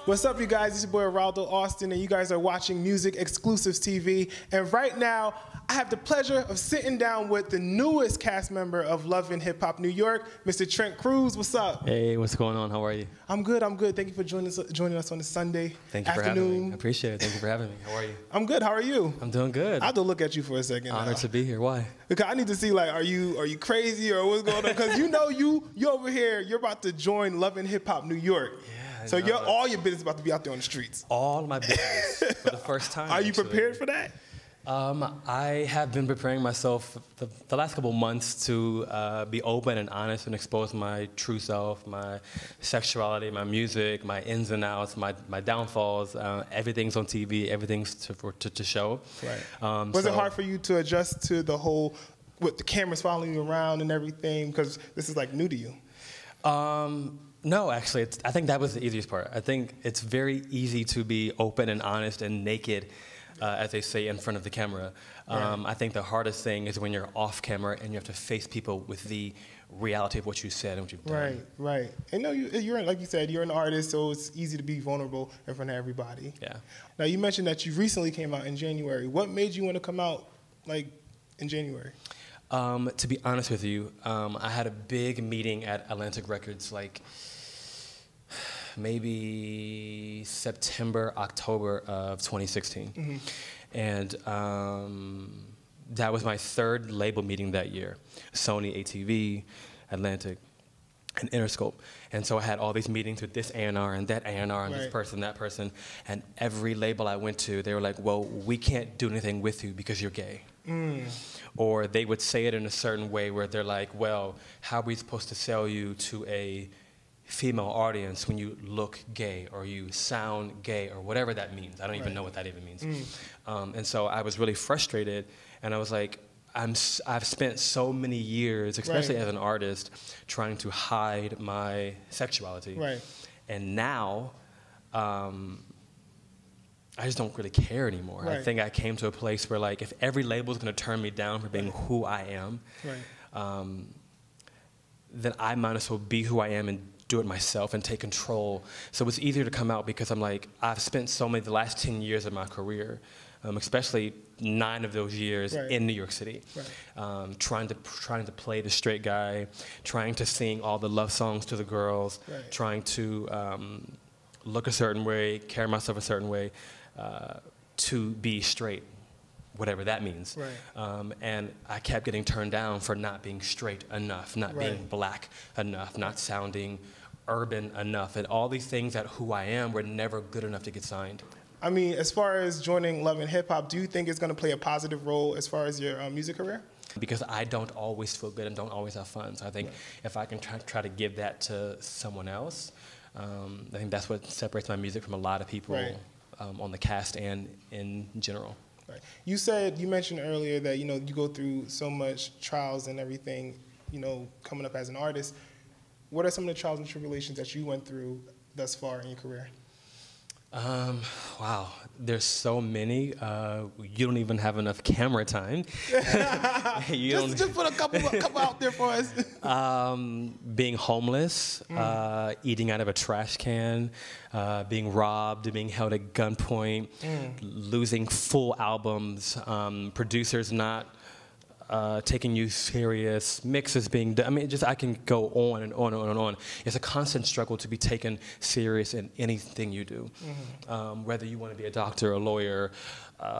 What's up, you guys? It's your boy, Raldo Austin, and you guys are watching Music Exclusives TV. And right now, I have the pleasure of sitting down with the newest cast member of Love and Hip Hop New York, Mr. Trent Crews. What's up? Hey, what's going on? How are you? I'm good. I'm good. Thank you for joining us on this Sunday Thank you for having me. I appreciate it. Thank you for having me. How are you? I'm good. How are you? I'm doing good. I have to look at you for a second. Honored to be here. Why? Because I need to see, like, are you crazy or what's going on? Because you know you over here, you're about to join Love and Hip Hop New York. Yeah. So all your business about to be out there on the streets. All my business for the first time. Are you prepared for that? I have been preparing myself the last couple months to be open and honest and expose my true self, my sexuality, my music, my ins and outs, my downfalls. Everything's on TV. Everything's to show. Right. Was it hard for you to adjust to the whole, with the cameras following you around and everything? Because this is like new to you. No, actually, I think that was the easiest part. I think it's very easy to be open and honest and naked, as they say, in front of the camera. Right. I think the hardest thing is when you're off camera and you have to face people with the reality of what you said and what you've done. Right, right. And no, you're like you said, you're an artist, so it's easy to be vulnerable in front of everybody. Yeah. Now, you mentioned that you recently came out in January. What made you want to come out, like, in January? To be honest with you, I had a big meeting at Atlantic Records, like, maybe September, October of 2016. Mm-hmm. And that was my third label meeting that year. Sony, ATV, Atlantic, and Interscope. And so I had all these meetings with this A&R and that A&R and this person, that person. And every label I went to, they were like, well, we can't do anything with you because you're gay. Mm. Or they would say it in a certain way where they're like, well, how are we supposed to sell you to a female audience when you look gay or you sound gay or whatever that means. I don't even know what that even means. And so I was really frustrated, and I was like, I've spent so many years, especially as an artist, trying to hide my sexuality. Right. And now, I just don't really care anymore. Right. I think I came to a place where, like, if every label is going to turn me down for being who I am, then I might as well be who I am and do it myself and take control. So it's easier to come out because I'm like, I've spent the last 10 years of my career, especially 9 of those years in New York City, trying to play the straight guy, trying to sing all the love songs to the girls, trying to look a certain way, carry myself a certain way, to be straight, whatever that means. Right. And I kept getting turned down for not being straight enough, not being black enough, not sounding urban enough, and all these things that who I am were never good enough to get signed. I mean, as far as joining Love and Hip Hop, do you think it's going to play a positive role as far as your music career? Because I don't always feel good and don't always have fun. So I think if I can try to give that to someone else, I think that's what separates my music from a lot of people on the cast and in general. Right. You mentioned earlier that, you go through so much trials and everything, coming up as an artist. What are some of the trials and tribulations that you went through thus far in your career? Wow, there's so many. You don't even have enough camera time. just put a couple out there for us. Being homeless, eating out of a trash can, being robbed, being held at gunpoint, losing full albums, producers not taking you serious, mixes being done. I mean, I can go on and on and on and on. It's a constant struggle to be taken serious in anything you do. Whether you want to be a doctor, a lawyer,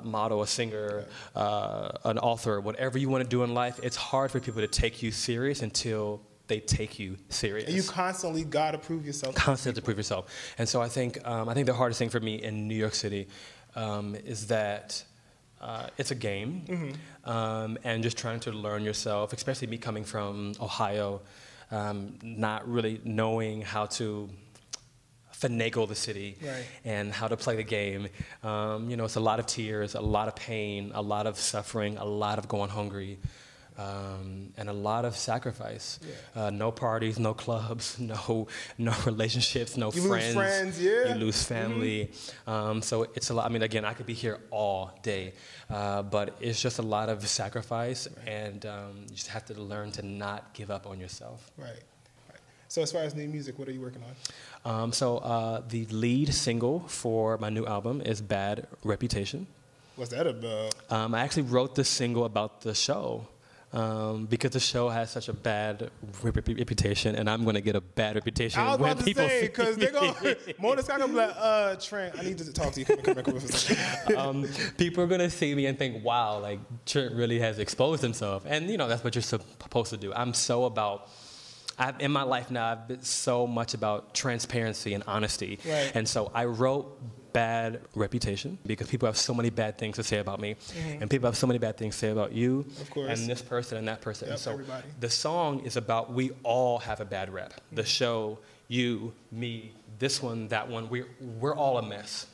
model, a singer, an author, whatever you want to do in life, it's hard for people to take you serious until they take you serious. And you constantly got to prove yourself. Constantly to prove yourself. And so I think the hardest thing for me in New York City is that it's a game, and just trying to learn yourself, especially me coming from Ohio, not really knowing how to finagle the city and how to play the game. It's a lot of tears, a lot of pain, a lot of suffering, a lot of going hungry. And a lot of sacrifice. No parties, no clubs, no relationships, no friends. You lose friends, you lose family. So it's a lot. I mean, again, I could be here all day, but it's just a lot of sacrifice, and you just have to learn to not give up on yourself. Right. So as far as new music, what are you working on? The lead single for my new album is Bad Reputation. What's that about? I actually wrote this single about the show. Because the show has such a bad reputation, and I'm going to get a bad reputation. I was when about to people say, see because they're going to, Mona's going to be like, Trent, I need to talk to you. Come back over for a second. People are going to see me and think, wow, like, Trent really has exposed himself. And, you know, that's what you're supposed to do. I'm so about, in my life now, I've been so much about transparency and honesty. Right. And so I wrote Bad Reputation because people have so many bad things to say about me, and people have so many bad things to say about you, of course, and this person and that person. Yep, and so everybody. The song is about we all have a bad rep. The show, you, me, this one, that one, we're all a mess.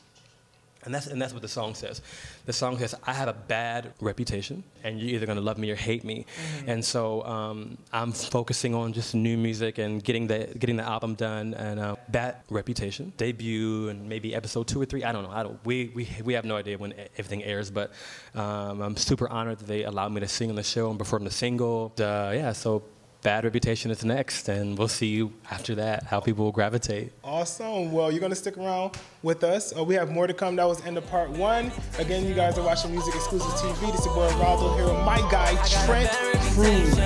And that's what the song says. The song says, I have a bad reputation, and you're either going to love me or hate me. And so I'm focusing on just new music and getting the album done, and Bad Reputation debut and maybe episode 2 or 3. I don't know. We have no idea when everything airs, but I'm super honored that they allowed me to sing on the show and perform the single. Yeah, so Bad Reputation is next, and we'll see you after that, how people will gravitate. Awesome. Well, you're going to stick around with us. We have more to come. That was end of part 1. Again, you guys are watching Music Exclusive TV. This is your boy Raldo here with my guy, Trent Crews.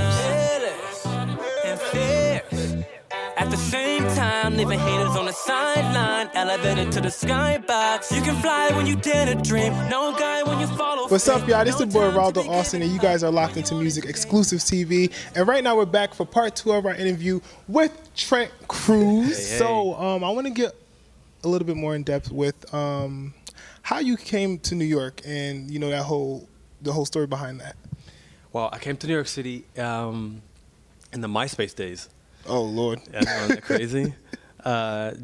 At the same time, leaving haters on the sideline, elevated to the skybox. You can fly when you dare to dream. No guy when you follow. What's up, y'all? This is your boy Raldo Austin, and you guys are locked into Music Exclusive TV. And right now, we're back for part 2 of our interview with Trent Crews. Hey. So, I want to get a little bit more in depth with how you came to New York, and you know the whole story behind that. Well, I came to New York City in the MySpace days. Oh, Lord. Yeah, isn't that crazy?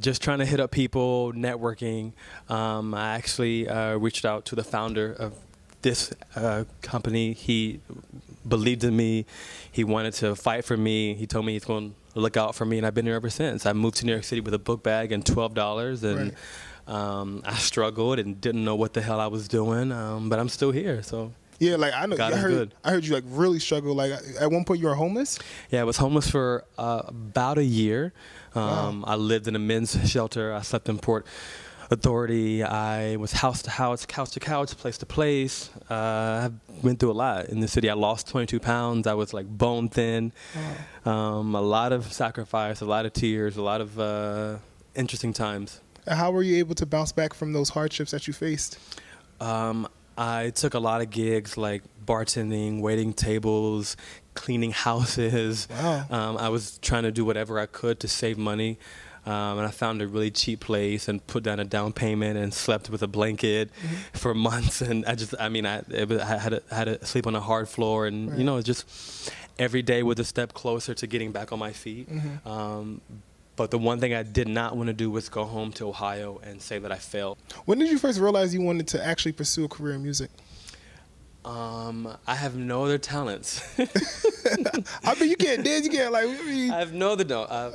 Just trying to hit up people, networking. I actually reached out to the founder of this company. He believed in me. He wanted to fight for me. He told me he's going to look out for me, and I've been here ever since. I moved to New York City with a book bag and $12, and right. I struggled and didn't know what the hell I was doing, but I'm still here, so. Yeah, like I know. God I heard you like really struggle. Like at one point, you were homeless. Yeah, I was homeless for about a year. Wow. I lived in a men's shelter. I slept in Port Authority. I was house to house, couch to couch, place to place. I went through a lot in the city. I lost 22 pounds. I was like bone thin. Wow. A lot of sacrifice, a lot of tears, a lot of interesting times. How were you able to bounce back from those hardships that you faced? I took a lot of gigs like bartending, waiting tables, cleaning houses. Wow. I was trying to do whatever I could to save money. And I found a really cheap place and put down a down payment and slept with a blanket for months. And I had to sleep on a hard floor. And, you know, just every day was a step closer to getting back on my feet. But the one thing I did not want to do was go home to Ohio and say that I failed. When did you first realize you wanted to actually pursue a career in music? I have no other talents. I mean, you can't dance, you can't like. I have no other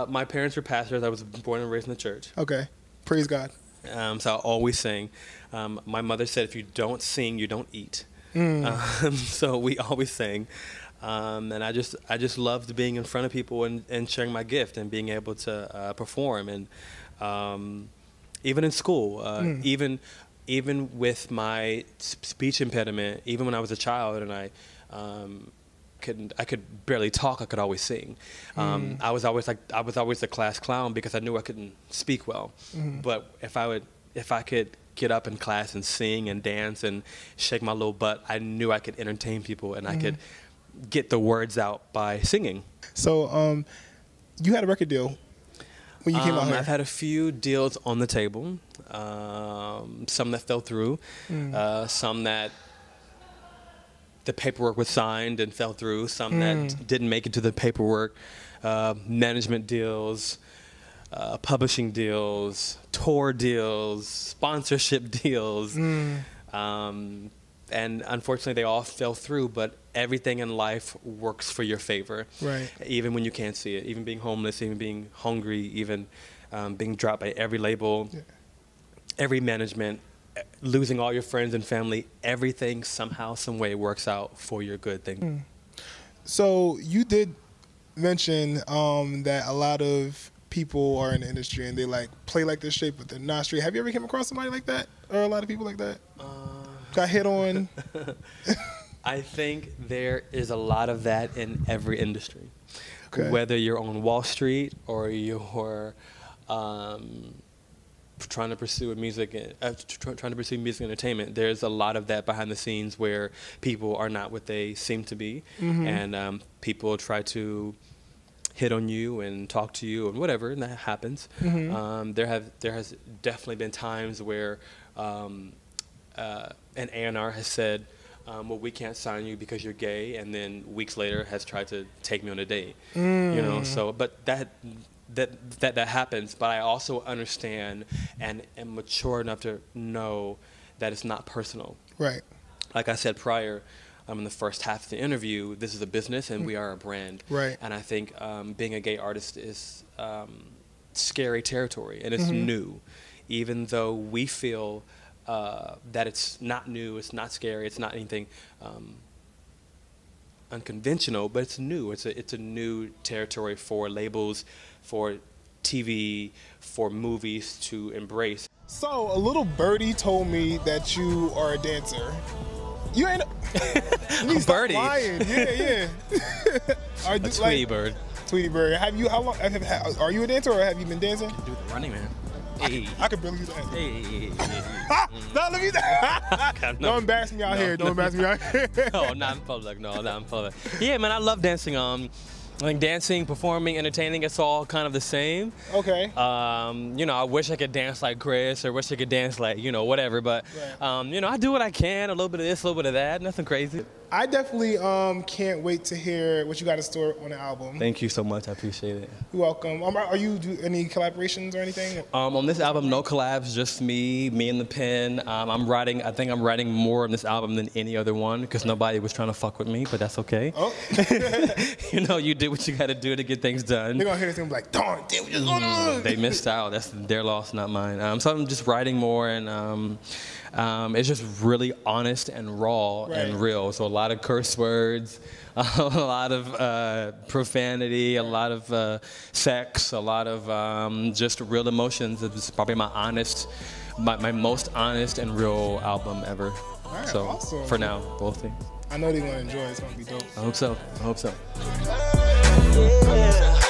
my parents were pastors. I was born and raised in the church. Okay, praise God. So I always sing. My mother said, if you don't sing, you don't eat. So we always sang. And I just loved being in front of people and sharing my gift and being able to perform. And even in school, even with my speech impediment, even when I was a child and I could barely talk, I could always sing. I was always the class clown because I knew I couldn't speak well. But if I could get up in class and sing and dance and shake my little butt, I knew I could entertain people and I could get the words out by singing. So you had a record deal when you came out here. I've had a few deals on the table, some that fell through, some that the paperwork was signed and fell through, some that didn't make it to the paperwork, management deals, publishing deals, tour deals, sponsorship deals. And unfortunately, they all fell through, but everything in life works for your favor. Right. Even when you can't see it, even being homeless, even being hungry, even being dropped by every label, every management, losing all your friends and family, everything somehow, some way works out for your good thing. So you did mentioned that a lot of people are in the industry and they like play like they're straight, but they're not straight. Have you ever come across somebody like that, or a lot of people like that? Got hit on? I think there is a lot of that in every industry. Okay. Whether you're on Wall Street or you're trying to pursue music entertainment, there's a lot of that behind the scenes where people are not what they seem to be, and people try to hit on you and talk to you and whatever, and that happens. There has definitely been times where an A&R has said, well, we can't sign you because you're gay, and then weeks later has tried to take me on a date. You know, so but that happens. But I also understand and am mature enough to know that it's not personal. Right. Like I said prior, in the first half of the interview, this is a business and we are a brand. Right. And I think being a gay artist is scary territory, and it's new, even though we feel that it's not new, it's not scary, it's not anything unconventional, but it's new. It's a new territory for labels, for TV, for movies to embrace. So a little birdie told me that you are a dancer. You ain't a birdie. Lying. Yeah. A Tweety bird. Tweety bird. Have you? How long? Are you a dancer, or have you been dancing? I can do the running man. I could barely do that. No, let me. Don't embarrass me out here. Don't embarrass me out here. No, not in public. No, not in public. Yeah, man, I love dancing. Like dancing, performing, entertaining, it's all kind of the same. Okay. You know, I wish I could dance like Chris, or wish I could dance like, you know, whatever. But, you know, I do what I can, a little bit of this, a little bit of that, nothing crazy. I definitely can't wait to hear what you got in store on the album. Thank you so much. I appreciate it. You're welcome. Are you do any collaborations or anything? On this album, no collabs, just me and the pen. I think I'm writing more on this album than any other one because nobody was trying to fuck with me, but that's okay. Oh. You know, you do what you got to do to get things done. They're going to hear this and be like, darn, damn, what just going on? They missed out. That's their loss, not mine. So I'm just writing more, and it's just really honest and raw and real. So a lot of curse words, a lot of profanity, a lot of sex, a lot of just real emotions. It's probably my most honest and real album ever. Right, so awesome. For now, both things. I know they're gonna enjoy it. It's gonna be dope. I hope so. I hope so. Yeah.